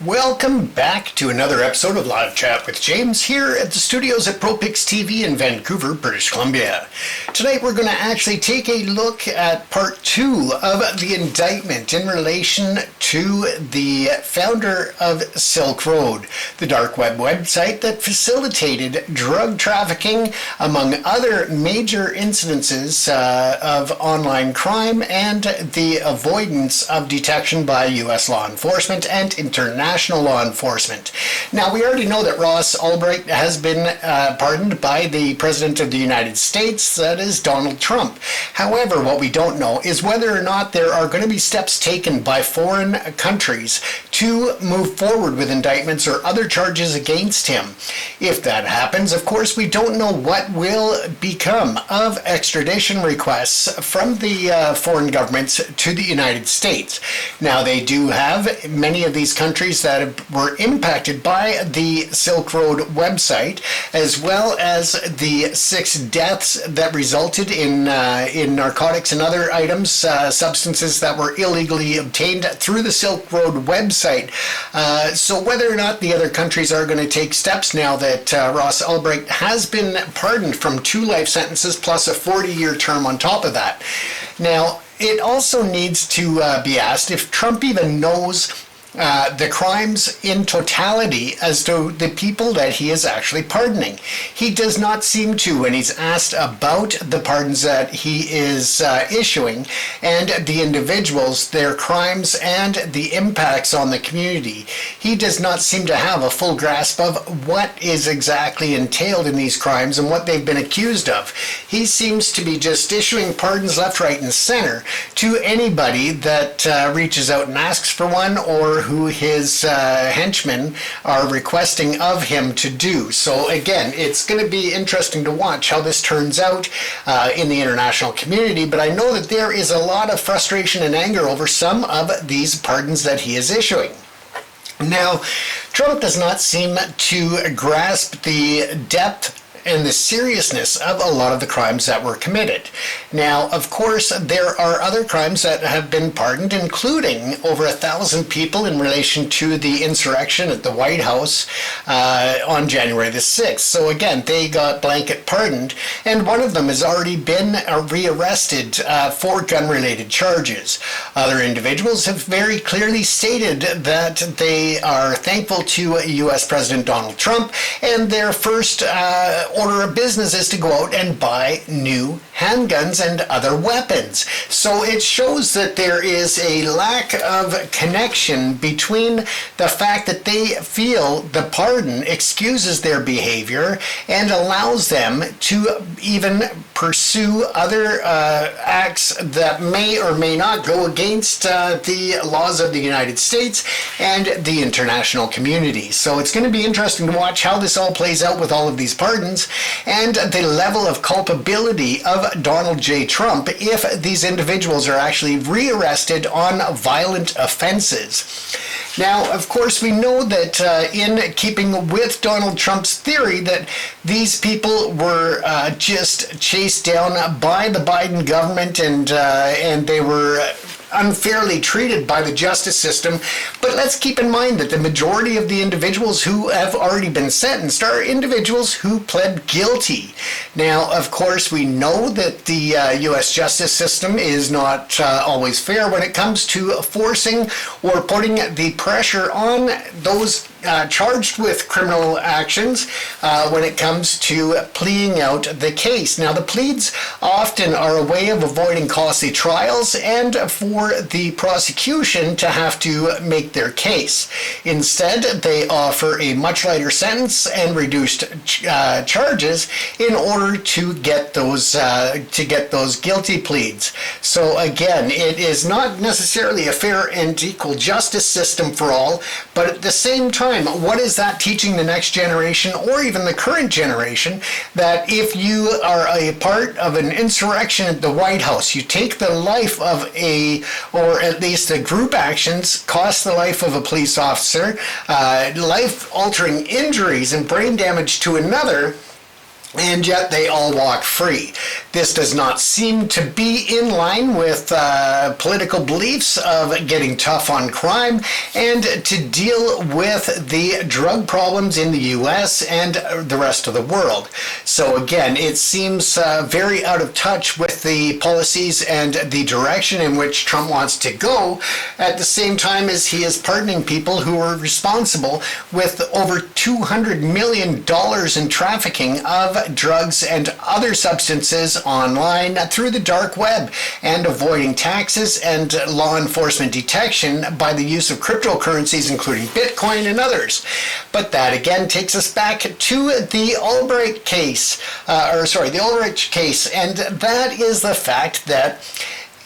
Welcome back to another episode of Live Chat with James here at the studios at ProPix TV in Vancouver, British Columbia. Tonight we're going to actually take a look at part 2 of the indictment in relation to the founder of Silk Road, the dark web website that facilitated drug trafficking among other major incidences of online crime and the avoidance of detection by U.S. law enforcement and international law enforcement. Now, we already know that Ross Ulbricht has been pardoned by the President of the United States, that is Donald Trump. However, what we don't know is whether or not there are going to be steps taken by foreign countries to move forward with indictments or other charges against him. If that happens, of course, we don't know what will become of extradition requests from the foreign governments to the United States. Now, they do have many of these countries that were impacted by the Silk Road website, as well as the 6 deaths that resulted in narcotics and other items, substances that were illegally obtained through the Silk Road website. So whether or not the other countries are going to take steps now that Ross Ulbricht has been pardoned from 2 life sentences plus a 40-year term on top of that. Now, it also needs to be asked if Trump even knows the crimes in totality as to the people that he is actually pardoning. He does not seem to when he's asked about the pardons that he is issuing and the individuals, their crimes, and the impacts on the community. He does not seem to have a full grasp of what is exactly entailed in these crimes and what they've been accused of. He seems to be just issuing pardons left, right, and center to anybody that reaches out and asks for one, or who his henchmen are requesting of him to do. So again, it's going to be interesting to watch how this turns out in the international community, but I know that there is a lot of frustration and anger over some of these pardons that he is issuing. Now, Trump does not seem to grasp the depth and the seriousness of a lot of the crimes that were committed. Now, of course, there are other crimes that have been pardoned, including over 1,000 people in relation to the insurrection at the White House on January the 6th. So again, they got blanket pardoned, and one of them has already been rearrested for gun-related charges. Other individuals have very clearly stated that they are thankful to U.S. President Donald Trump, and their first order of business is to go out and buy new handguns and other weapons. So it shows that there is a lack of connection between the fact that they feel the pardon excuses their behavior and allows them to even pursue other acts that may or may not go against the laws of the United States and the international community. So it's going to be interesting to watch how this all plays out with all of these pardons and the level of culpability of Donald J. Trump if these individuals are actually rearrested on violent offenses. Now, of course, we know that in keeping with Donald Trump's theory that these people were just chased down by the Biden government and they were unfairly treated by the justice system. But let's keep in mind that the majority of the individuals who have already been sentenced are individuals who pled guilty. Now, of course, we know that the U.S. justice system is not always fair when it comes to forcing or putting the pressure on those charged with criminal actions when it comes to pleading out the case. Now, the pleads often are a way of avoiding costly trials and for the prosecution to have to make their case. Instead, they offer a much lighter sentence and reduced charges in order to get those guilty pleads. So again, it is not necessarily a fair and equal justice system for all, but at the same time, what is that teaching the next generation or even the current generation? That if you are a part of an insurrection at the White House, you take the life of or at least the group actions cost the life of a police officer, life-altering injuries and brain damage to another, and yet they all walk free. This does not seem to be in line with political beliefs of getting tough on crime and to deal with the drug problems in the US and the rest of the world. So again, it seems very out of touch with the policies and the direction in which Trump wants to go, at the same time as he is pardoning people who are responsible with over $200 million in trafficking of drugs and other substances online through the dark web, and avoiding taxes and law enforcement detection by the use of cryptocurrencies, including Bitcoin and others. But that again takes us back to the Ulbricht case, the Ulbricht case, and that is the fact that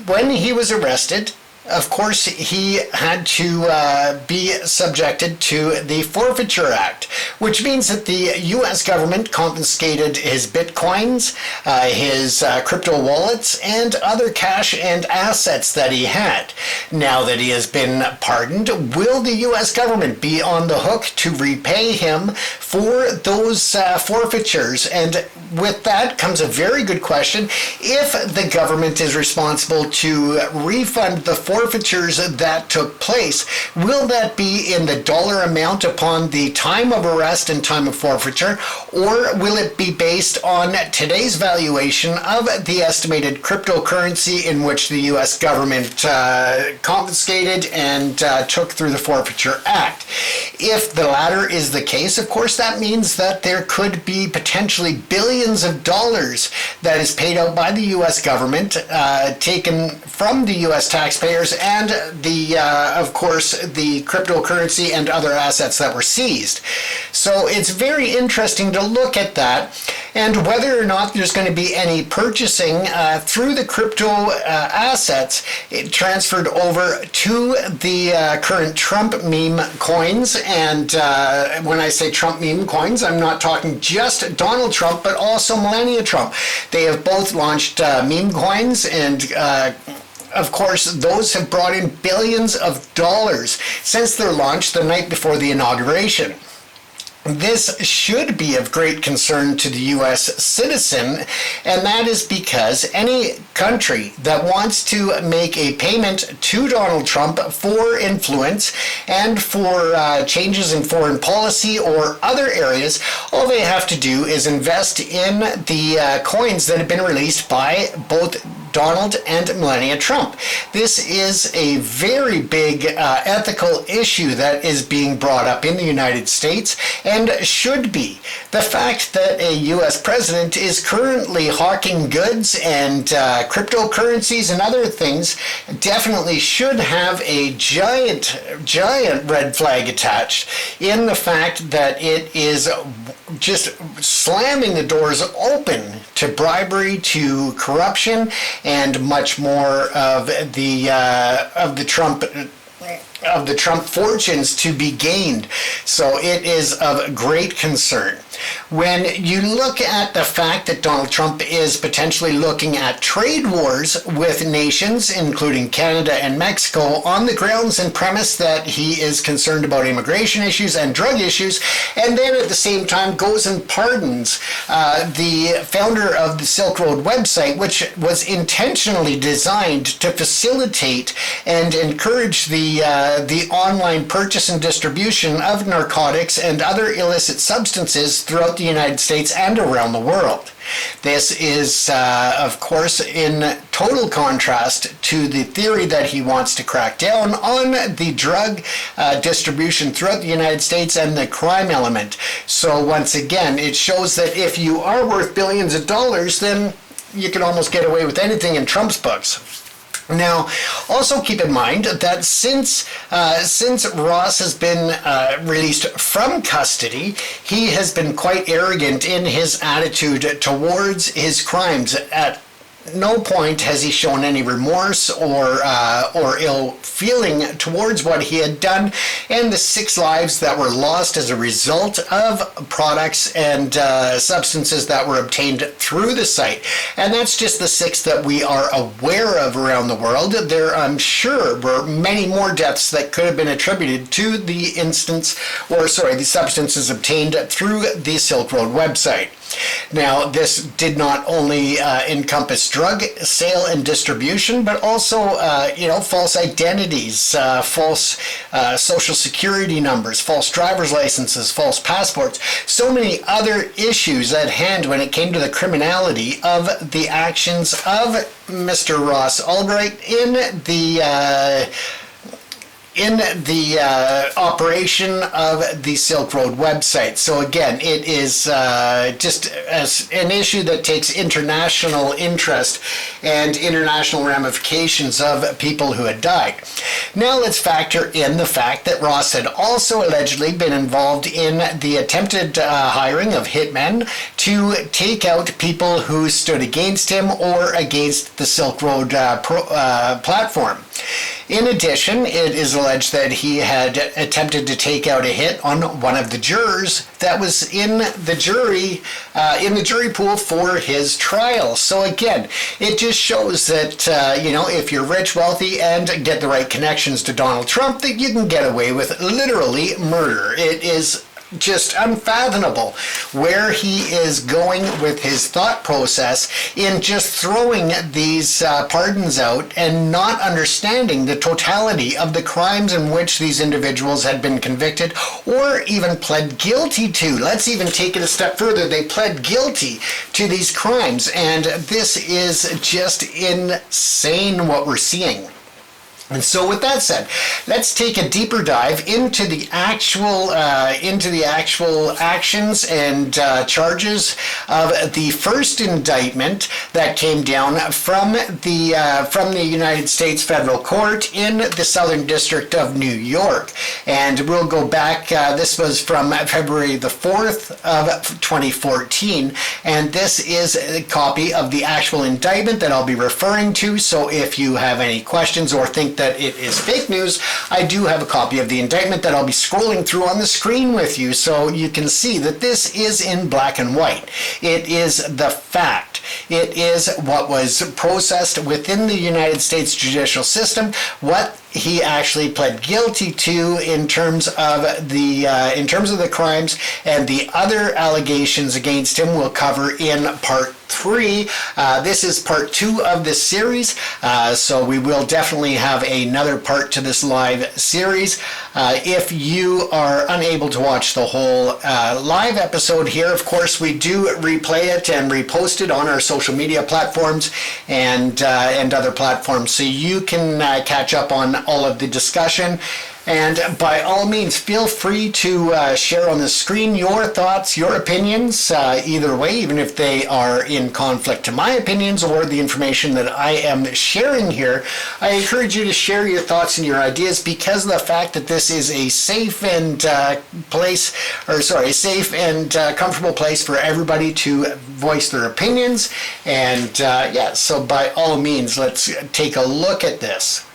when he was arrested, of course, he had to be subjected to the Forfeiture Act, which means that the U.S. government confiscated his bitcoins, his crypto wallets, and other cash and assets that he had. Now that he has been pardoned, will the U.S. government be on the hook to repay him for those forfeitures? And with that comes a very good question. If the government is responsible to refund the forfeitures that took place, will that be in the dollar amount upon the time of arrest and time of forfeiture, or will it be based on today's valuation of the estimated cryptocurrency in which the U.S. government confiscated and took through the Forfeiture Act? If the latter is the case, of course, that means that there could be potentially billions of dollars that is paid out by the U.S. government, taken from the U.S. taxpayers, and of course, the cryptocurrency and other assets that were seized. So it's very interesting to look at that, and whether or not there's going to be any purchasing through the crypto assets transferred over to the current Trump meme coins. And when I say Trump meme coins, I'm not talking just Donald Trump, but also Melania Trump. They have both launched meme coins, and of course, those have brought in billions of dollars since their launch the night before the inauguration. This should be of great concern to the U.S. citizen, and that is because any country that wants to make a payment to Donald Trump for influence and for changes in foreign policy or other areas, all they have to do is invest in the coins that have been released by both Donald and Melania Trump. This is a very big ethical issue that is being brought up in the United States, and should be. The fact that a U.S. president is currently hawking goods and cryptocurrencies and other things definitely should have a giant red flag attached, in the fact that it is just slamming the doors open to bribery, to corruption, and much more of the Trump fortunes to be gained. So it is of great concern. When you look at the fact that Donald Trump is potentially looking at trade wars with nations, including Canada and Mexico, on the grounds and premise that he is concerned about immigration issues and drug issues, and then at the same time goes and pardons the founder of the Silk Road website, which was intentionally designed to facilitate and encourage the online purchase and distribution of narcotics and other illicit substances throughout the United States and around the world. This is, of course, in total contrast to the theory that he wants to crack down on the drug distribution throughout the United States and the crime element. So once again, it shows that if you are worth billions of dollars, then you can almost get away with anything in Trump's books. Now, also keep in mind that since Ross has been released from custody, he has been quite arrogant in his attitude towards his crimes. At no point has he shown any remorse or ill feeling towards what he had done, and the 6 lives that were lost as a result of products and substances that were obtained through the site. And that's just the 6 that we are aware of around the world. There, I'm sure, were many more deaths that could have been attributed to the substances obtained through the Silk Road website. Now, this did not only encompass drug sale and distribution, but also, false identities, false social security numbers, false driver's licenses, false passports, so many other issues at hand when it came to the criminality of the actions of Mr. Ross Ulbricht in the operation of the Silk Road website. So again, it is just as an issue that takes international interest and international ramifications of people who had died. Now let's factor in the fact that Ross had also allegedly been involved in the attempted hiring of hitmen to take out people who stood against him or against the Silk Road platform. In addition, it is alleged that he had attempted to take out a hit on one of the jurors that was in the jury pool for his trial. So again, it just shows that if you're rich, wealthy, and get the right connections to Donald Trump, that you can get away with literally murder. It is just unfathomable where he is going with his thought process in just throwing these pardons out and not understanding the totality of the crimes in which these individuals had been convicted or even pled guilty to. Let's even take it a step further. They pled guilty to these crimes, and this is just insane what we're seeing. And so with that said, let's take a deeper dive into the actual actions and charges of the first indictment that came down from the United States Federal Court in the Southern District of New York. And we'll go back, this was from February the 4th of 2014, and this is a copy of the actual indictment that I'll be referring to. So if you have any questions or think that it is fake news, I do have a copy of the indictment that I'll be scrolling through on the screen with you so you can see that this is in black and white. It is the fact. It is what was processed within the United States judicial system, what he actually pled guilty to in terms of the crimes, and the other allegations against him we'll cover in part 3. This is part 2 of this series, so we will definitely have another part to this live series. If you are unable to watch the whole live episode here, of course we do replay it and repost it on our social media platforms and other platforms, so you can catch up on all of the discussion. And by all means, feel free to share on the screen your thoughts, your opinions, either way, even if they are in conflict to my opinions or the information that I am sharing here. I encourage you to share your thoughts and your ideas, because of the fact that this is a safe and comfortable place for everybody to voice their opinions. And so by all means, let's take a look at this.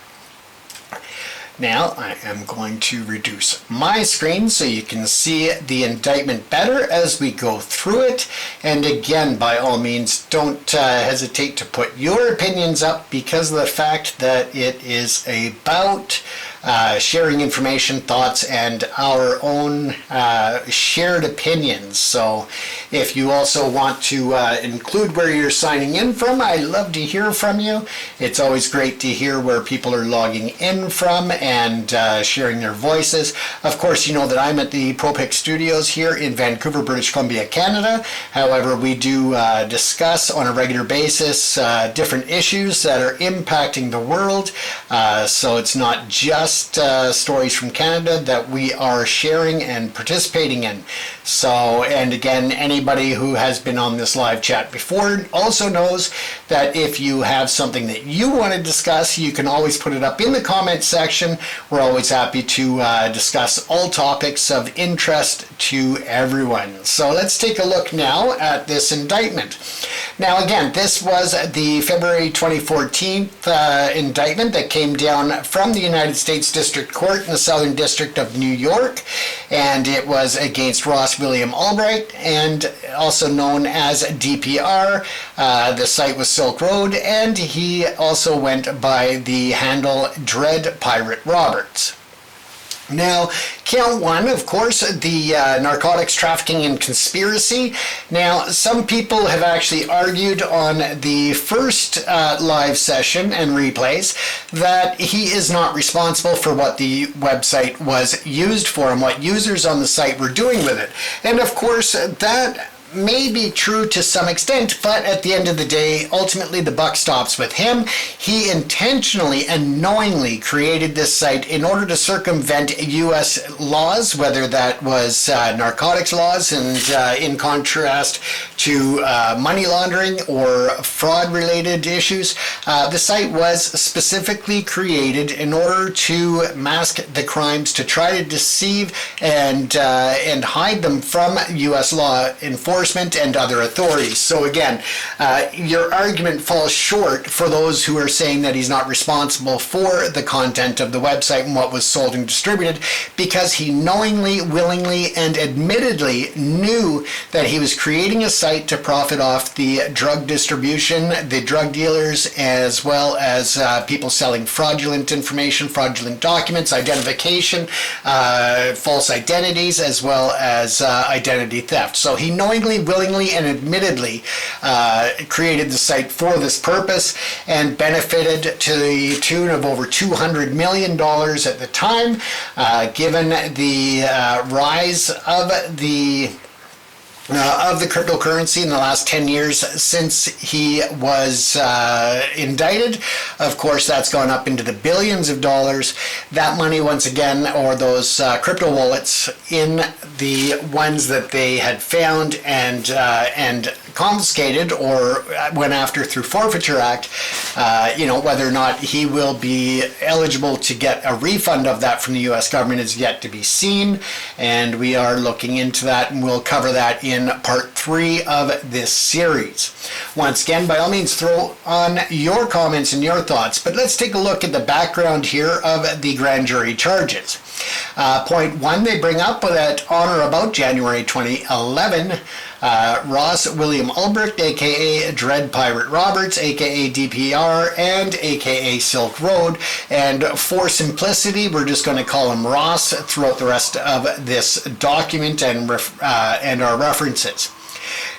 Now I am going to reduce my screen so you can see the indictment better as we go through it. And again, by all means, don't hesitate to put your opinions up, because of the fact that it is about sharing information, thoughts, and our own shared opinions. So if you also want to include where you're signing in from, I'd love to hear from you. It's always great to hear where people are logging in from and sharing their voices. Of course, you know that I'm at the ProPic Studios here in Vancouver, British Columbia, Canada. However, we do discuss on a regular basis different issues that are impacting the world. So it's not just stories from Canada that we are sharing and participating in. So, and again, anybody who has been on this live chat before also knows that if you have something that you want to discuss, you can always put it up in the comments section. We're always happy to discuss all topics of interest to everyone. So let's take a look now at this indictment. Now again, this was the February 2014 indictment that came down from the United States District Court in the Southern District of New York, and it was against Ross William Ulbricht, and also known as DPR. The site was Silk Road, and he also went by the handle Dread Pirate Roberts. Now, count one, of course, the narcotics trafficking and conspiracy. Now, some people have actually argued on the first live session and replays that he is not responsible for what the website was used for and what users on the site were doing with it. And of course, that may be true to some extent, but at the end of the day, ultimately the buck stops with him. He intentionally and knowingly created this site in order to circumvent U.S. laws, whether that was narcotics laws, and in contrast to money laundering or fraud-related issues. The site was specifically created in order to mask the crimes, to try to deceive and hide them from U.S. law enforcement and other authorities. So again, your argument falls short for those who are saying that he's not responsible for the content of the website and what was sold and distributed, because he knowingly, willingly, and admittedly knew that he was creating a site to profit off the drug distribution, the drug dealers, as well as people selling fraudulent information, fraudulent documents, identification, false identities, as well as identity theft. So he knowingly, willingly, and admittedly created the site for this purpose and benefited to the tune of over $200 million at the time, given the rise of the cryptocurrency in the last 10 years since he was indicted. Of course, that's gone up into the billions of dollars. That money, once again, or those crypto wallets in the ones that they had found and confiscated or went after through Forfeiture Act, whether or not he will be eligible to get a refund of that from the U.S. government is yet to be seen, and we are looking into that, and we'll cover that in part 3 of this series. Once again, by all means, throw on your comments and your thoughts, but let's take a look at the background here of the grand jury charges. Point 1, they bring up that on or about January 2011, Ross William Ulbricht, aka Dread Pirate Roberts, aka DPR, and aka Silk Road, and for simplicity, we're just going to call him Ross throughout the rest of this document and our references.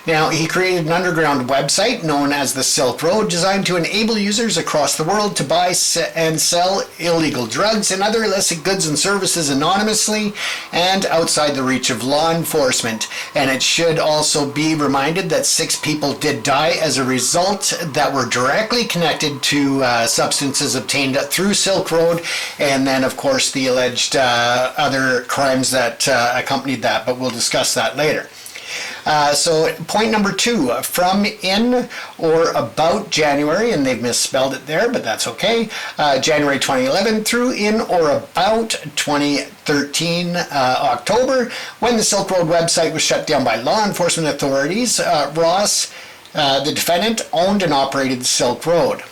Now, he created an underground website known as the Silk Road, designed to enable users across the world to buy and sell illegal drugs and other illicit goods and services anonymously and outside the reach of law enforcement. And it should also be reminded that 6 people did die as a result that were directly connected to substances obtained through Silk Road, and then, of course, the alleged other crimes that accompanied that, but we'll discuss that later. So point number 2, from in or about January, and they've misspelled it there, but that's okay, January 2011 through in or about 2013 October, when the Silk Road website was shut down by law enforcement authorities, Ross, the defendant, owned and operated the Silk Road.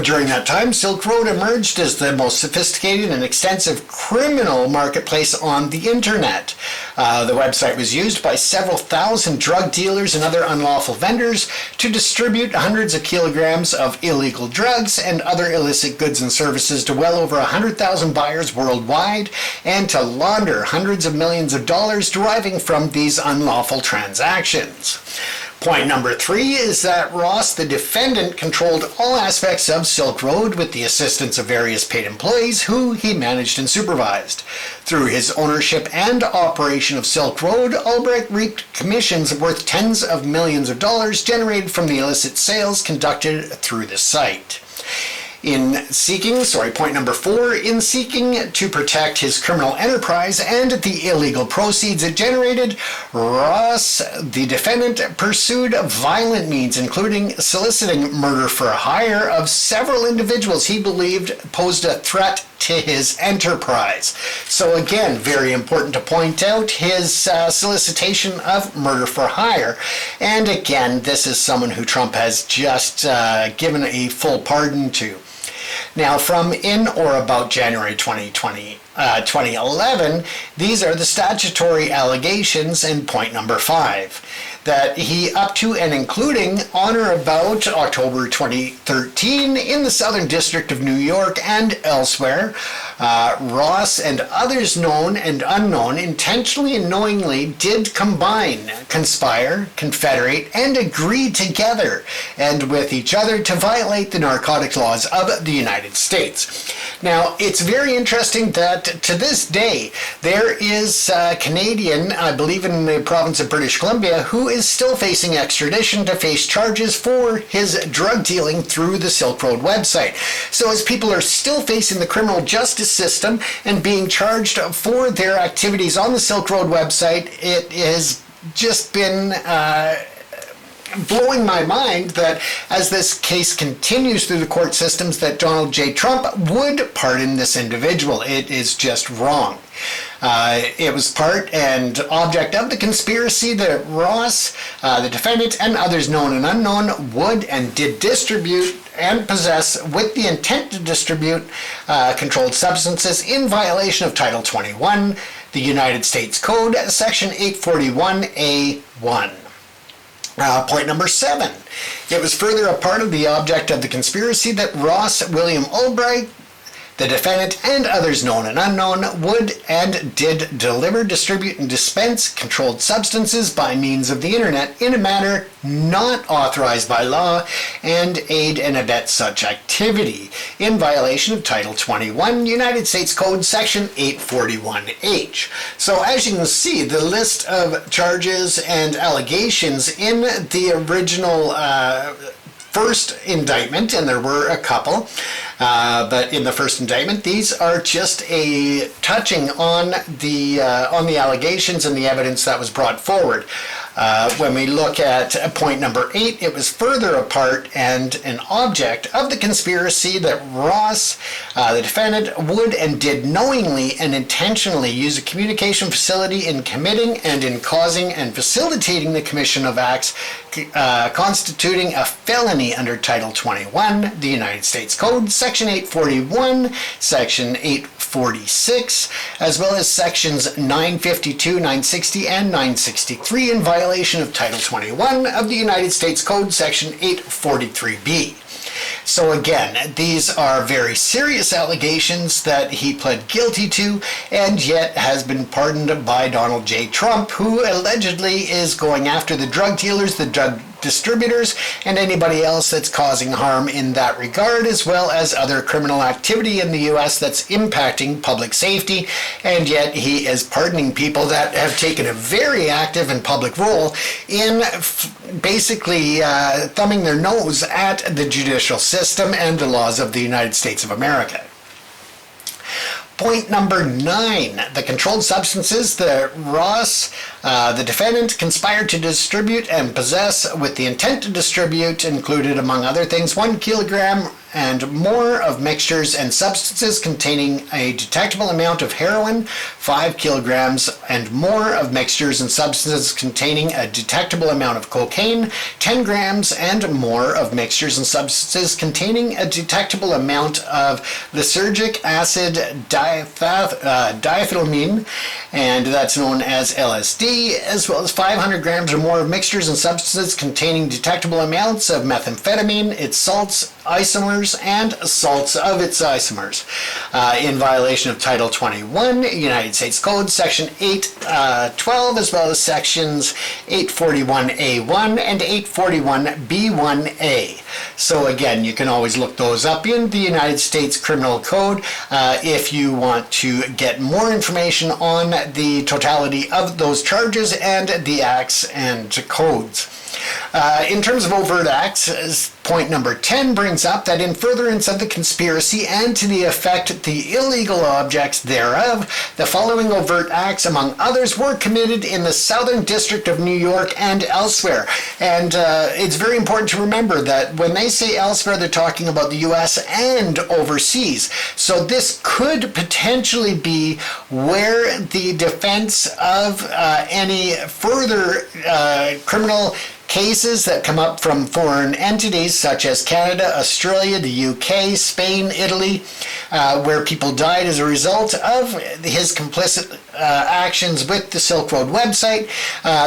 During that time, Silk Road emerged as the most sophisticated and extensive criminal marketplace on the internet. The website was used by several thousand drug dealers and other unlawful vendors to distribute hundreds of kilograms of illegal drugs and other illicit goods and services to well over 100,000 buyers worldwide, and to launder hundreds of millions of dollars deriving from these unlawful transactions. Point number 3 is that Ross, the defendant, controlled all aspects of Silk Road with the assistance of various paid employees who he managed and supervised. Through his ownership and operation of Silk Road, Ulbricht reaped commissions worth tens of millions of dollars generated from the illicit sales conducted through the site. Point number 4, in seeking to protect his criminal enterprise and the illegal proceeds it generated, Ross, the defendant, pursued violent means, including soliciting murder for hire of several individuals he believed posed a threat to his enterprise. So again, very important to point out his solicitation of murder for hire. And again, this is someone who Trump has just given a full pardon to. Now, from in or about January 2011, these are the statutory allegations in point number 5. that he, up to and including on or about October 2013 in the Southern District of New York and elsewhere, Ross and others known and unknown intentionally and knowingly did combine, conspire, confederate, and agree together and with each other to violate the narcotics laws of the United States. Now, it's very interesting that to this day, there is a Canadian, I believe in the province of British Columbia, who is still facing extradition to face charges for his drug dealing through the Silk Road website. So as people are still facing the criminal justice system and being charged for their activities on the Silk Road website, it has just been blowing my mind that as this case continues through the court systems that Donald J. Trump would pardon this individual. It is just wrong. It was part and object of the conspiracy that Ross, the defendant, and others known and unknown would and did distribute and possess with the intent to distribute controlled substances in violation of Title 21, the United States Code, Section 841A1. Point number 7. It was further a part of the object of the conspiracy that Ross William Ulbricht, the defendant, and others known and unknown would and did deliver, distribute, and dispense controlled substances by means of the internet in a manner not authorized by law and aid and abet such activity in violation of Title 21, United States Code, Section 841H. So as you can see, the list of charges and allegations in the original first indictment, and there were a couple, but in the first indictment, these are just a touching on the allegations and the evidence that was brought forward. When we look at point number 8, it was further a part and an object of the conspiracy that Ross, the defendant, would and did knowingly and intentionally use a communication facility in committing and in causing and facilitating the commission of acts constituting a felony under Title 21, the United States Code, Section 841, Section 846, as well as Sections 952, 960, and 963 in violation of Title 21 of the United States Code, Section 843B. So again, these are very serious allegations that he pled guilty to and yet has been pardoned by Donald J. Trump, who allegedly is going after the drug dealers, the drug distributors, and anybody else that's causing harm in that regard, as well as other criminal activity in the U.S. that's impacting public safety, and yet he is pardoning people that have taken a very active and public role in basically thumbing their nose at the judicial system and the laws of the United States of America. Point number 9, the controlled substances that Ross, the defendant, conspired to distribute and possess with the intent to distribute included, among other things, 1 kilogram and more of mixtures and substances containing a detectable amount of heroin, 5 kilograms and more of mixtures and substances containing a detectable amount of cocaine, 10 grams and more of mixtures and substances containing a detectable amount of lysergic acid diethylamine, and that's known as LSD, as well as 500 grams or more of mixtures and substances containing detectable amounts of methamphetamine, its salts, isomers, and salts of its isomers in violation of Title 21, United States Code, Section 812, as well as Sections 841A1 and 841B1A. So again, you can always look those up in the United States Criminal Code if you want to get more information on the totality of those charges and the acts and codes. In terms of overt acts, point number 10 brings up that in furtherance of the conspiracy and to the effect the illegal objects thereof, the following overt acts, among others, were committed in the Southern District of New York and elsewhere. And it's very important to remember that when they say elsewhere, they're talking about the U.S. and overseas. So this could potentially be where the defense of any further criminal cases that come up from foreign entities such as Canada, Australia, the UK, Spain, Italy, where people died as a result of his complicit actions with the Silk Road website.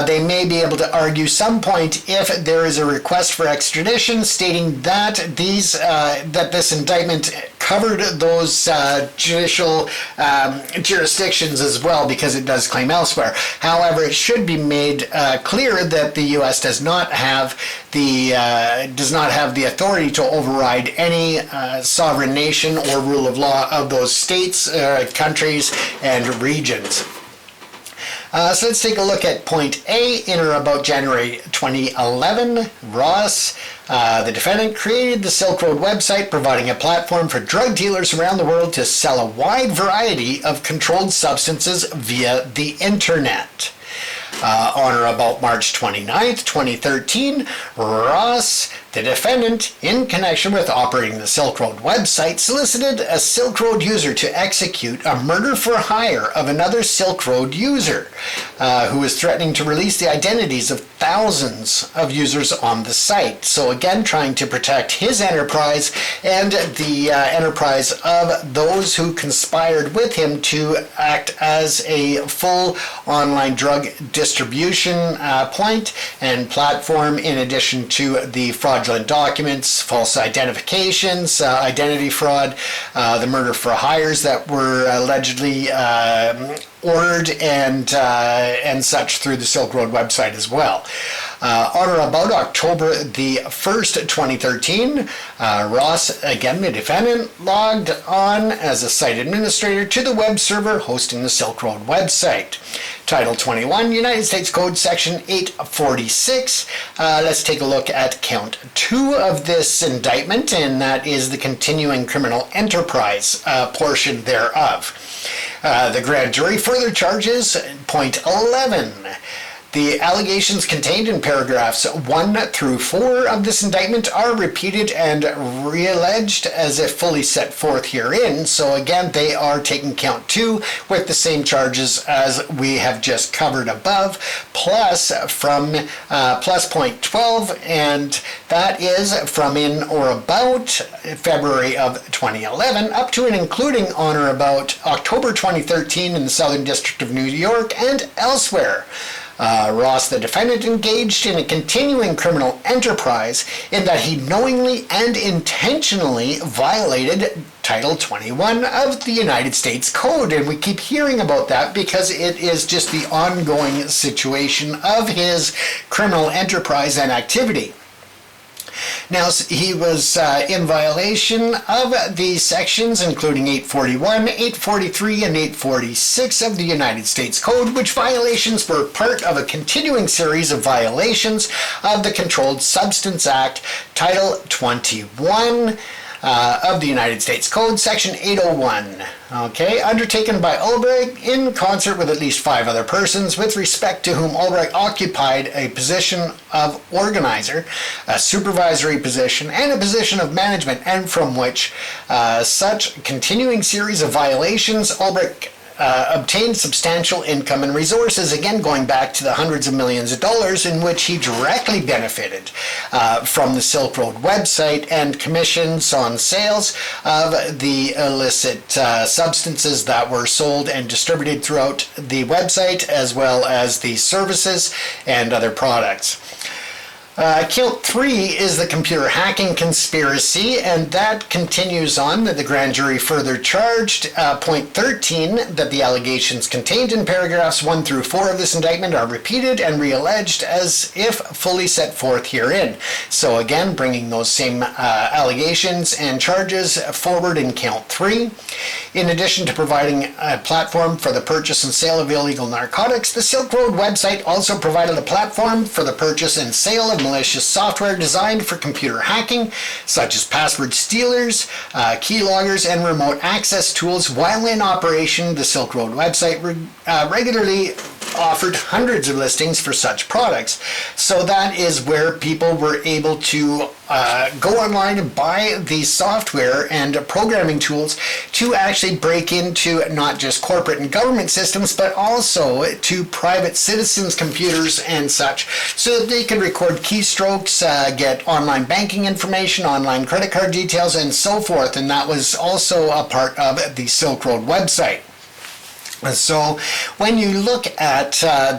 They may be able to argue some point if there is a request for extradition stating that this indictment covered those judicial jurisdictions as well, because it does claim elsewhere. However, it should be made clear that the U.S. does not have the authority to override any sovereign nation or rule of law of those states, countries, and regions. So let's take a look at point A. In or about January 2011, Ross, the defendant, created the Silk Road website, providing a platform for drug dealers around the world to sell a wide variety of controlled substances via the internet. On or about March 29th, 2013, Ross, the defendant, in connection with operating the Silk Road website, solicited a Silk Road user to execute a murder for hire of another Silk Road user who was threatening to release the identities of thousands of users on the site. So again, trying to protect his enterprise and the enterprise of those who conspired with him to act as a full online drug distribution point and platform, in addition to the fraudulent documents, false identifications, identity fraud, the murder for hires that were allegedly ordered and such through the Silk Road website as well. On or about October the 1st, 2013, Ross, again the defendant, logged on as a site administrator to the web server hosting the Silk Road website. Title 21, United States Code, Section 846. Let's take a look at count 2 of this indictment, and that is the continuing criminal enterprise portion thereof. The grand jury further charges, point 11. The allegations contained in paragraphs 1 through 4 of this indictment are repeated and realleged as if fully set forth herein. So again, they are taking count 2 with the same charges as we have just covered above, plus point 12, and that is from in or about February of 2011 up to and including on or about October 2013 in the Southern District of New York and elsewhere. Ross, the defendant, engaged in a continuing criminal enterprise in that he knowingly and intentionally violated Title 21 of the United States Code. And we keep hearing about that because it is just the ongoing situation of his criminal enterprise and activity. Now, he was in violation of the sections including 841, 843, and 846 of the United States Code, which violations were part of a continuing series of violations of the Controlled Substance Act, Title 21 of the United States Code, Section 801. Okay, undertaken by Ulbricht in concert with at least 5 other persons, with respect to whom Ulbricht occupied a position of organizer, a supervisory position, and a position of management, and from which such continuing series of violations Ulbricht obtained substantial income and resources, again going back to the hundreds of millions of dollars in which he directly benefited from the Silk Road website and commissions on sales of the illicit substances that were sold and distributed throughout the website, as well as the services and other products. Count 3 is the computer hacking conspiracy, and that continues on. That the grand jury further charged, point 13, that the allegations contained in paragraphs 1 through 4 of this indictment are repeated and realleged as if fully set forth herein. So again, bringing those same allegations and charges forward in count 3. In addition to providing a platform for the purchase and sale of illegal narcotics, the Silk Road website also provided a platform for the purchase and sale of malicious software designed for computer hacking, such as password stealers, keyloggers, and remote access tools. While in operation, the Silk Road website regularly offered hundreds of listings for such products. So that is where people were able to go online and buy the software and programming tools to actually break into not just corporate and government systems, but also to private citizens' computers and such, so that they could record keystrokes, get online banking information, online credit card details, and so forth. And that was also a part of the Silk Road website. So when you look at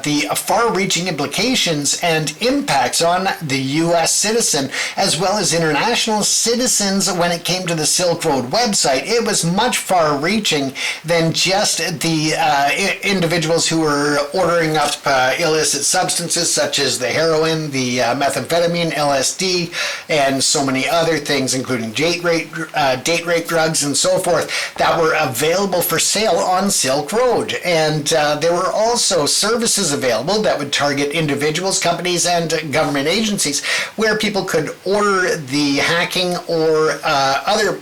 the far-reaching implications and impacts on the U.S. citizen as well as international citizens when it came to the Silk Road website, it was much far-reaching than just the individuals who were ordering up illicit substances such as the heroin, the methamphetamine, LSD, and so many other things, including date rape drugs and so forth, that were available for sale on Silk Road. And there were also services available that would target individuals, companies, and government agencies where people could order the hacking or other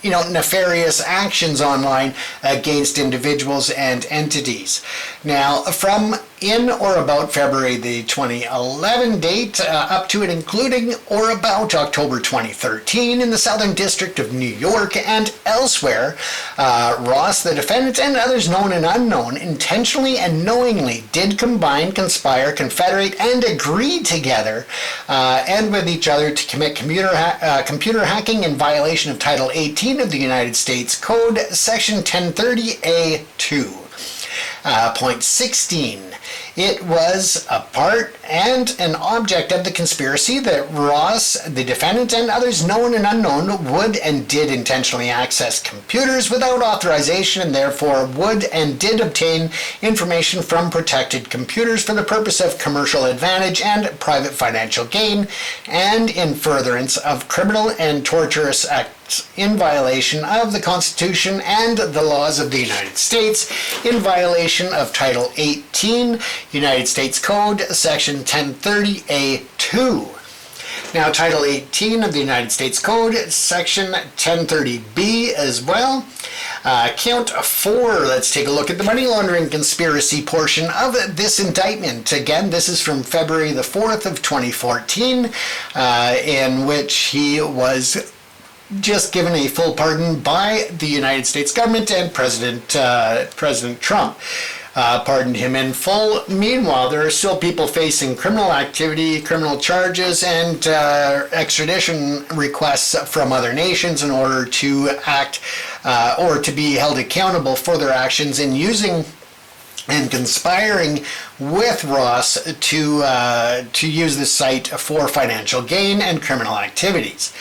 nefarious actions online against individuals and entities. Now, from in or about February the 2011 date, up to and including or about October 2013 in the Southern District of New York and elsewhere, Ross, the defendant, and others known and unknown intentionally and knowingly did combine, conspire, confederate, and agree together and with each other to commit computer hacking in violation of Title 18 of the United States Code, Section 1030A2. Point 16. It was a part and an object of the conspiracy that Ross, the defendant, and others known and unknown would and did intentionally access computers without authorization, and therefore would and did obtain information from protected computers for the purpose of commercial advantage and private financial gain, and in furtherance of criminal and torturous acts in violation of the Constitution and the laws of the United States, in violation of Title 18, United States Code, Section 1030A2. Now, Title 18 of the United States Code, Section 1030B as well. Count 4, let's take a look at the money laundering conspiracy portion of this indictment. Again, this is from February the 4th of 2014, in which he was just given a full pardon by the United States government, and President Trump pardoned him in full. Meanwhile, there are still people facing criminal activity, criminal charges, and extradition requests from other nations in order to act or to be held accountable for their actions in using and conspiring with Ross to use the site for financial gain and criminal activities.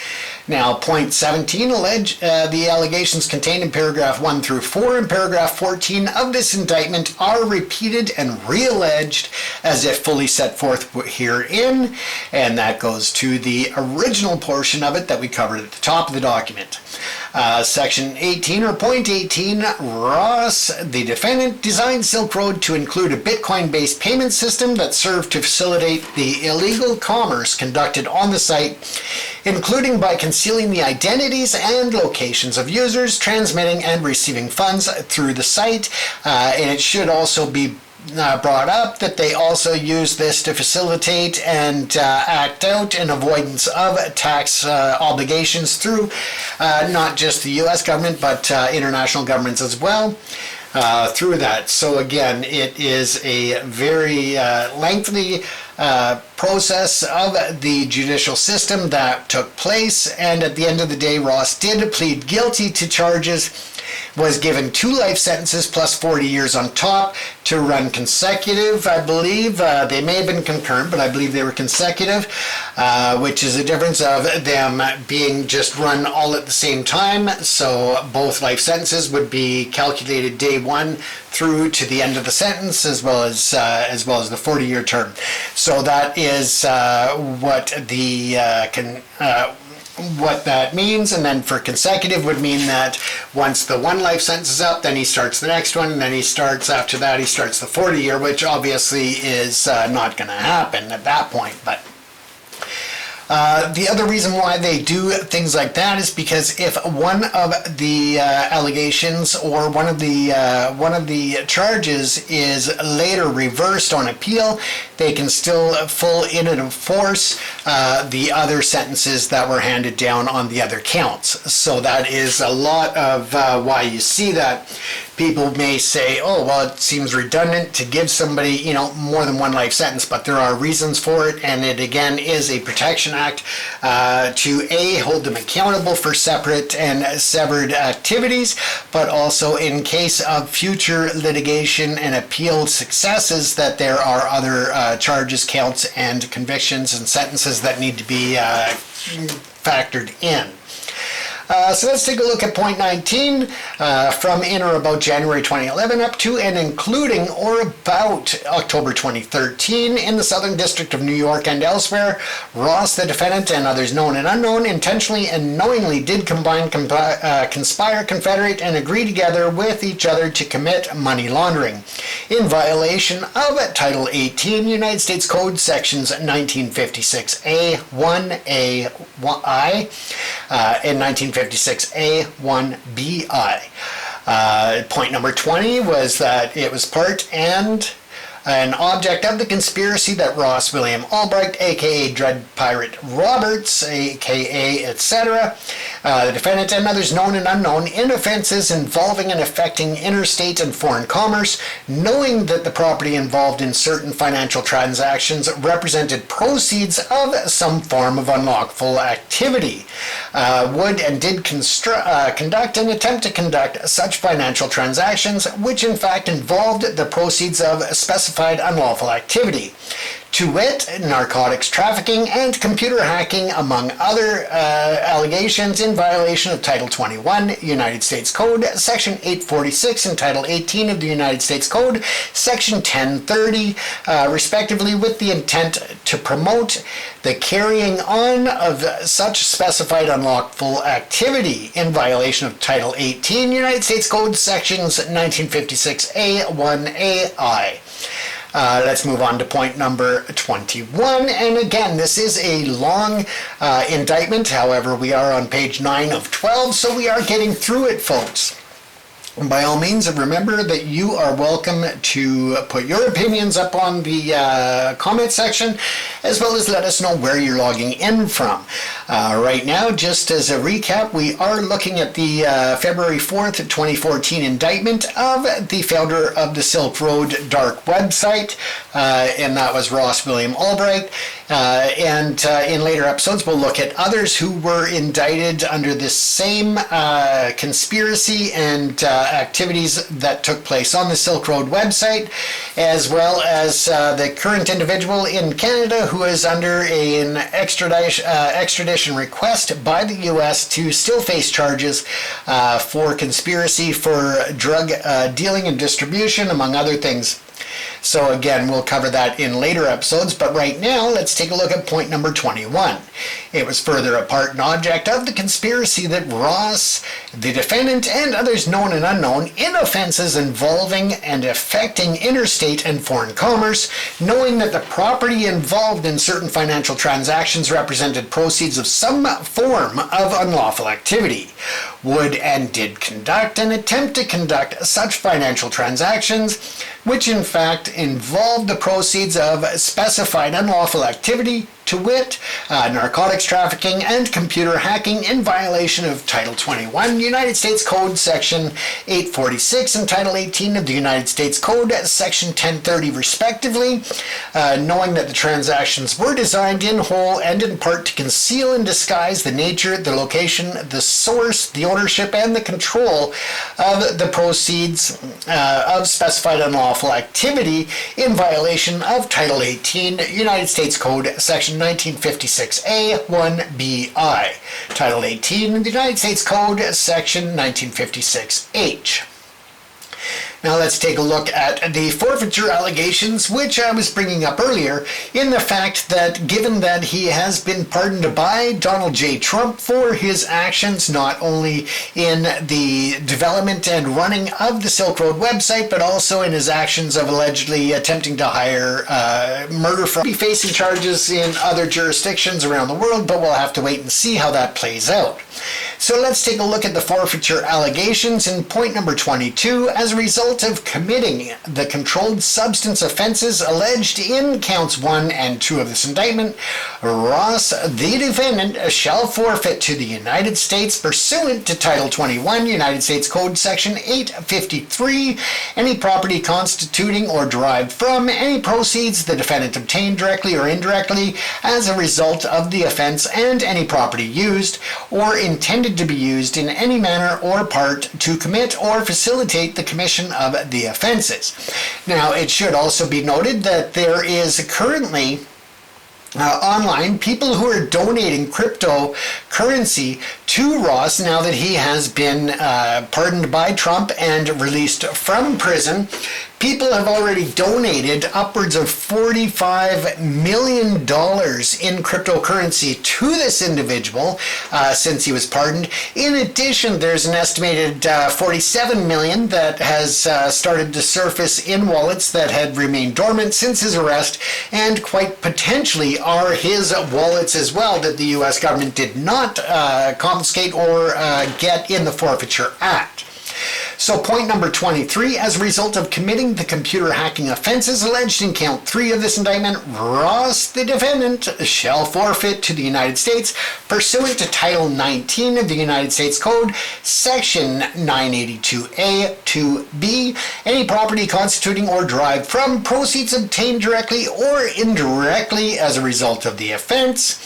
Now, point 17, the allegations contained in paragraph 1 through 4 and paragraph 14 of this indictment are repeated and re-alleged as if fully set forth herein, and that goes to the original portion of it that we covered at the top of the document. Section 18, or point 18, Ross, the defendant, designed Silk Road to include a Bitcoin-based payment system that served to facilitate the illegal commerce conducted on the site, including by concealing the identities and locations of users transmitting and receiving funds through the site. And it should also be brought up that they also use this to facilitate and act out an avoidance of tax obligations through not just the U.S. government, but international governments as well. Through that. So again, it is a very lengthy process of the judicial system that took place, and at the end of the day, Ross did plead guilty to charges, was given 2 life sentences plus 40 years on top to run consecutive, I believe. They may have been concurrent, but I believe they were consecutive, which is a difference of them being just run all at the same time. So both life sentences would be calculated day 1 through to the end of the sentence, as well as the 40-year term. So that is what that means. And then for consecutive would mean that once the 1 life sentence is up, then he starts the next one, and then he starts after that, he starts the 40-year, which obviously is not going to happen at that point. But The other reason why they do things like that is because if one of the allegations or one of the charges is later reversed on appeal, they can still full in and enforce the other sentences that were handed down on the other counts. So that is a lot of why you see that. People may say, oh, well, it seems redundant to give somebody, more than one life sentence, but there are reasons for it, and it again is a protection act to A, hold them accountable for separate and severed activities, but also in case of future litigation and appeal successes that there are other charges, counts, and convictions and sentences that need to be factored in. So let's take a look at point 19, from in or about January 2011 up to and including or about October 2013 in the Southern District of New York and elsewhere. Ross, the defendant, and others known and unknown intentionally and knowingly did combine, conspire, confederate, and agree together with each other to commit money laundering in violation of Title 18 United States Code Sections 1956A, 1A, I, and 1956A, 1BI. Point number 20 was that it was part and an object of the conspiracy that Ross William Ulbricht, aka Dread Pirate Roberts, aka etc., the defendant and others known and unknown in offenses involving and affecting interstate and foreign commerce, knowing that the property involved in certain financial transactions represented proceeds of some form of unlawful activity, would and did conduct and attempt to conduct such financial transactions which in fact involved the proceeds of specified unlawful activity, to wit, narcotics trafficking and computer hacking, among other allegations in violation of Title 21 United States Code, Section 846, and Title 18 of the United States Code, Section 1030, respectively, with the intent to promote the carrying on of such specified unlawful activity in violation of Title 18 United States Code, Sections 1956A, 1AI. Let's move on to point number 21. And again, this is a long indictment. However, we are on page 9 of 12, so we are getting through it, folks. By all means, remember that you are welcome to put your opinions up on the comment section, as well as let us know where you're logging in from. Right now, just as a recap, we are looking at the February 4th, 2014 indictment of the founder of the Silk Road dark website, and that was Ross William Ulbricht. And in later episodes, we'll look at others who were indicted under this same conspiracy and activities that took place on the Silk Road website, as well as the current individual in Canada who is under an extradition request by the U.S. to still face charges for conspiracy for drug dealing and distribution, among other things. So again, we'll cover that in later episodes, but right now, let's take a look at point number 21. It was further a part and object of the conspiracy that Ross, the defendant, and others known and unknown in offenses involving and affecting interstate and foreign commerce, knowing that the property involved in certain financial transactions represented proceeds of some form of unlawful activity, would and did conduct and attempt to conduct such financial transactions, which in fact involved the proceeds of specified unlawful activity, to wit, narcotics trafficking and computer hacking in violation of Title 21 United States Code Section 846 and Title 18 of the United States Code Section 1030 respectively, knowing that the transactions were designed in whole and in part to conceal and disguise the nature, the location, the source, the ownership, and the control of the proceeds of specified unlawful activity in violation of Title 18 United States Code Section 1956A, 1BI, Title 18 in the United States Code, Section 1956H. Now let's take a look at the forfeiture allegations, which I was bringing up earlier, in the fact that given that he has been pardoned by Donald J. Trump for his actions, not only in the development and running of the Silk Road website, but also in his actions of allegedly attempting to hire murder from be facing charges in other jurisdictions around the world, but we'll have to wait and see how that plays out. So let's take a look at the forfeiture allegations in point number 22. As a result of committing the controlled substance offenses alleged in counts 1 and 2 of this indictment, Ross, the defendant, shall forfeit to the United States pursuant to Title 21, United States Code Section 853, any property constituting or derived from any proceeds the defendant obtained directly or indirectly as a result of the offense, and any property used or intended to be used in any manner or part to commit or facilitate the commission of the offenses. Now, it should also be noted that there is currently online people who are donating cryptocurrency to Ross now that he has been pardoned by Trump and released from prison. People have already donated upwards of $45 million in cryptocurrency to this individual since he was pardoned. In addition, there's an estimated $47 million that has started to surface in wallets that had remained dormant since his arrest, and quite potentially are his wallets as well that the U.S. government did not confiscate or get in the Forfeiture Act. So point number 23, as a result of committing the computer hacking offenses alleged in count 3 of this indictment, Ross, the defendant, shall forfeit to the United States pursuant to Title 19 of the United States Code, Section 982A to B, any property constituting or derived from proceeds obtained directly or indirectly as a result of the offense.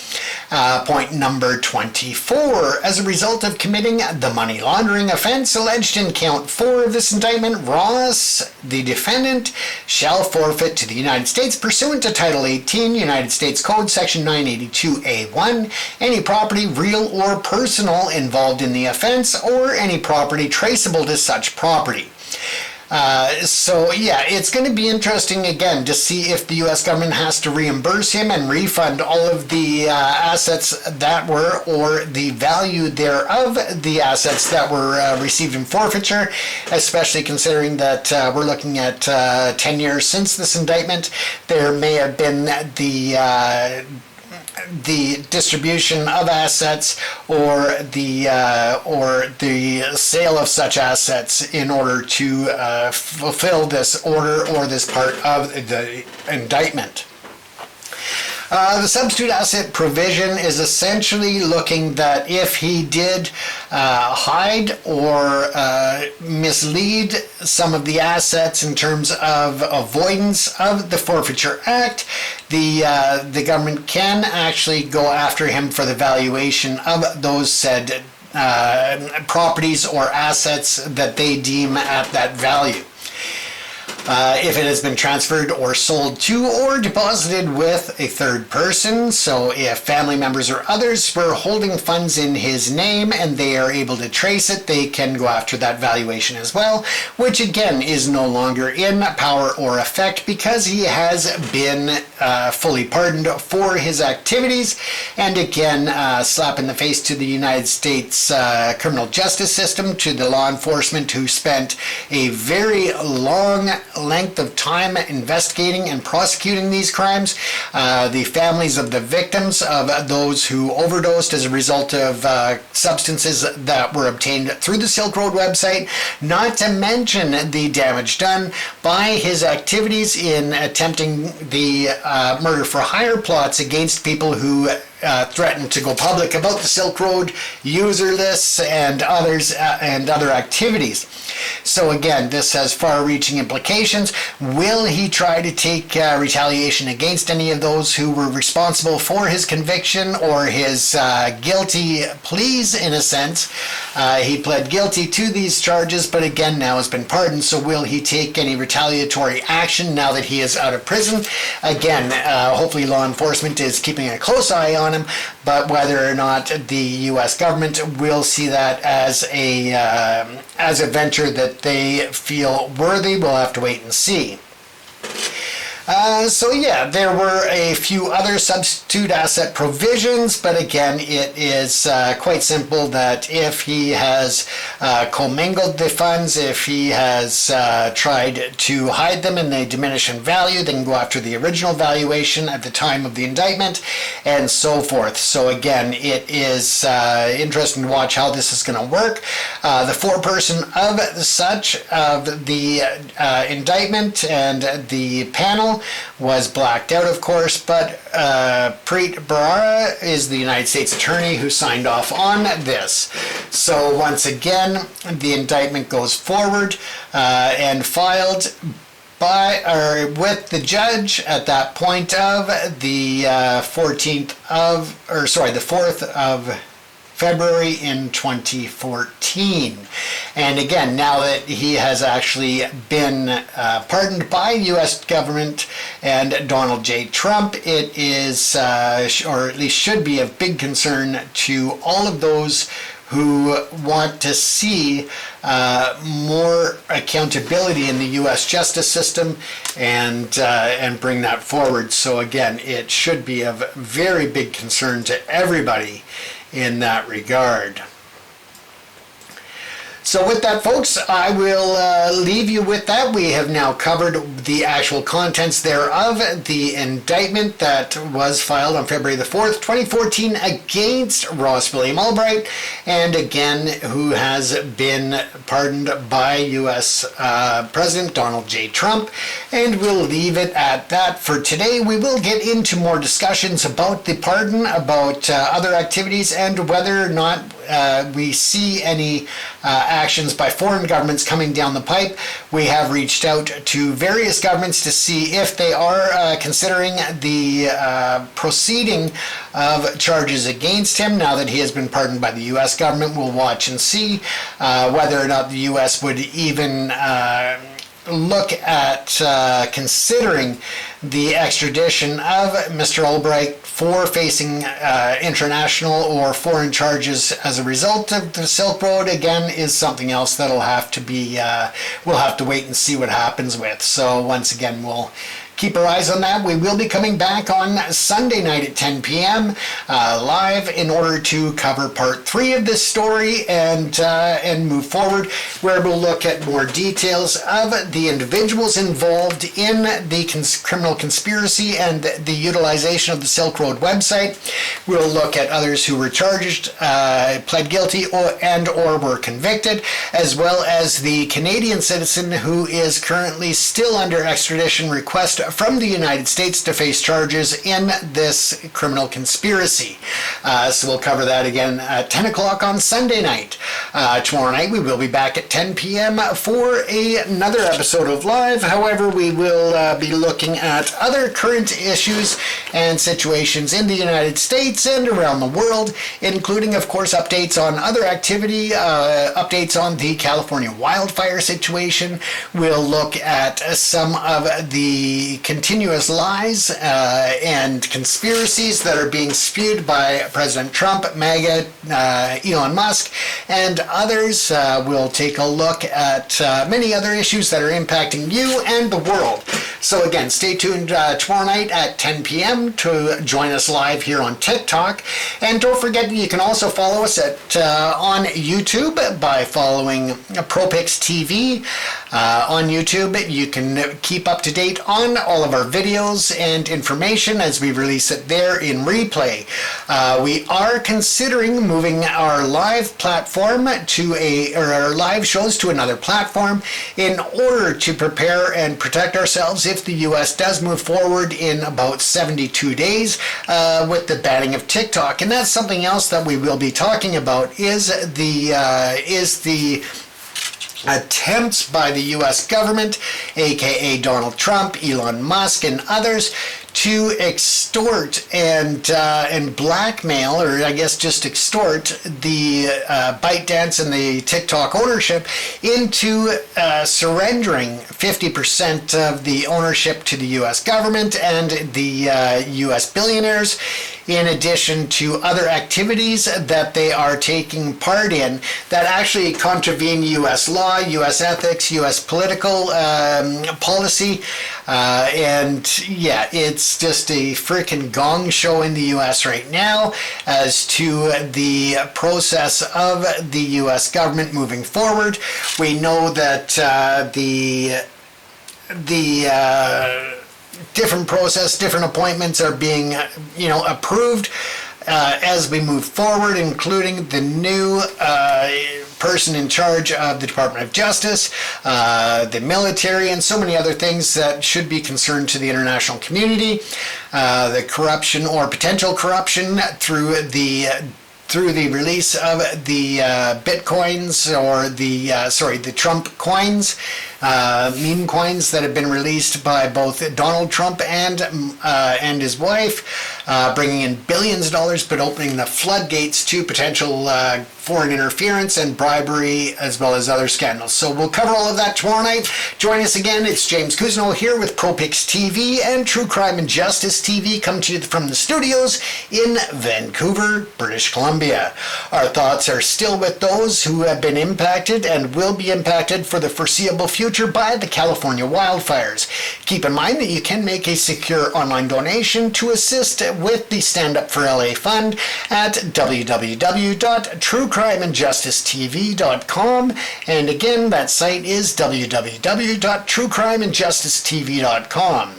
Point number 24, as a result of committing the money laundering offense alleged in count 4 of this indictment, Ross, the defendant, shall forfeit to the United States pursuant to Title 18, United States Code, Section 982A1, any property, real or personal, involved in the offense, or any property traceable to such property. So yeah, it's going to be interesting again to see if the U.S. government has to reimburse him and refund all of the assets that were, or the value thereof, the assets that were received in forfeiture, especially considering that we're looking at 10 years since this indictment. There may have been the distribution of assets or the sale of such assets in order to fulfill this order or this part of the indictment. The substitute asset provision is essentially looking that if he did hide or mislead some of the assets in terms of avoidance of the Forfeiture Act, the government can actually go after him for the valuation of those said properties or assets that they deem at that value. If it has been transferred or sold to or deposited with a third person, so if family members or others were holding funds in his name and they are able to trace it, they can go after that valuation as well, which again is no longer in power or effect because he has been fully pardoned for his activities. And again, slap in the face to the United States criminal justice system, to the law enforcement who spent a very long length of time investigating and prosecuting these crimes, the families of the victims of those who overdosed as a result of substances that were obtained through the Silk Road website, not to mention the damage done by his activities in attempting the murder for hire plots against people who threatened to go public about the Silk Road user lists and others and other activities. So again, this has far-reaching implications. Will he try to take retaliation against any of those who were responsible for his conviction or his guilty pleas, in a sense? He pled guilty to these charges, but again now has been pardoned, so will he take any retaliatory action now that he is out of prison? Again, hopefully law enforcement is keeping a close eye on on him, but whether or not the U.S. government will see that as a venture that they feel worthy, we'll have to wait and see. So yeah, there were a few other substitute asset provisions, but again, it is quite simple that if he has commingled the funds, if he has tried to hide them and they diminish in value, they can go after the original valuation at the time of the indictment, and so forth. So again, it is interesting to watch how this is going to work. The foreperson of the indictment and the panel was blacked out, of course, but Preet Bharara is the United States attorney who signed off on this. So once again, the indictment goes forward and filed with the judge at that point of the 4th of February in 2014. And again, now that he has actually been pardoned by U.S. government and Donald J. Trump, it is, or at least should be, of big concern to all of those who want to see more accountability in the U.S. justice system and bring that forward. So again, it should be of very big concern to everybody in that regard. So with that, folks, I will leave you with that. We have now covered the actual contents thereof, the indictment that was filed on February the 4th, 2014 against Ross William Ulbricht, and again, who has been pardoned by U.S. President Donald J. Trump. And we'll leave it at that for today. We will get into more discussions about the pardon, about other activities, and whether or not we see any actions by foreign governments coming down the pipe. We have reached out to various governments to see if they are considering the proceeding of charges against him now that he has been pardoned by the U.S. government. We'll watch and see whether or not the U.S. would even look at considering the extradition of Mr. Ulbricht for facing international or foreign charges as a result of the Silk Road. Again, is something else that'll have to be, we'll have to wait and see what happens with. So once again, we'll keep our eyes on that. We will be coming back on Sunday night at 10 p.m. Live in order to cover part 3 of this story and move forward, where we'll look at more details of the individuals involved in the criminal conspiracy and the utilization of the Silk Road website. We'll look at others who were charged, pled guilty, or were convicted, as well as the Canadian citizen who is currently still under extradition request from the United States to face charges in this criminal conspiracy. So we'll cover that again at 10 o'clock on Sunday night. Tomorrow night we will be back at 10 p.m. for another episode of Live. However, we will be looking at other current issues and situations in the United States and around the world, including, of course, updates on other activity, updates on the California wildfire situation. We'll look at some of the continuous lies and conspiracies that are being spewed by President Trump, MAGA, Elon Musk, and others. We'll take a look at many other issues that are impacting you and the world. So again, stay tuned tomorrow night at 10 p.m. to join us live here on TikTok. And don't forget, you can also follow us on YouTube by following ProPix TV on YouTube. You can keep up to date on all of our videos and information as we release it there in replay. We are considering moving our live platform or our live shows to another platform in order to prepare and protect ourselves if the U.S. does move forward in about 72 days with the banning of TikTok. And that's something else that we will be talking about is the attempts by the U.S. government, aka Donald Trump, Elon Musk, and others, to extort and blackmail, or I guess just extort, the ByteDance and the TikTok ownership into surrendering 50% of the ownership to the U.S. government and the U.S. billionaires in addition to other activities that they are taking part in that actually contravene U.S. law, U.S. ethics, U.S. political policy. And yeah, it's just a freaking gong show in the U.S. right now as to the process of the U.S. government moving forward. We know that the different process, different appointments are being, approved as we move forward, including the new person in charge of the Department of Justice, the military, and so many other things that should be concerned to the international community. The corruption or potential corruption through the release of the bitcoins or the Trump coins, meme coins that have been released by both Donald Trump and his wife, bringing in billions of dollars, but opening the floodgates to potential foreign interference and bribery, as well as other scandals. So we'll cover all of that tomorrow night. Join us again. It's James Cousineau here with ProPix TV and True Crime and Justice TV, coming to you from the studios in Vancouver, British Columbia. Our thoughts are still with those who have been impacted and will be impacted for the foreseeable future by the California wildfires. Keep in mind that you can make a secure online donation to assist with the Stand Up for LA Fund at www.truecrimeandjusticetv.com. And again, that site is www.truecrimeandjusticetv.com.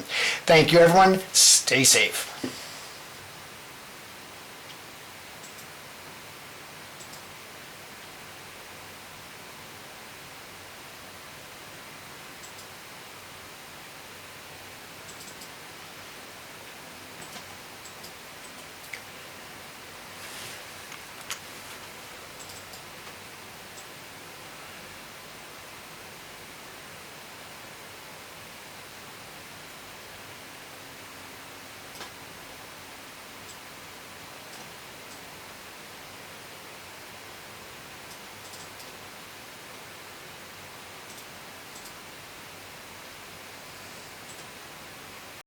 Thank you, everyone. Stay safe.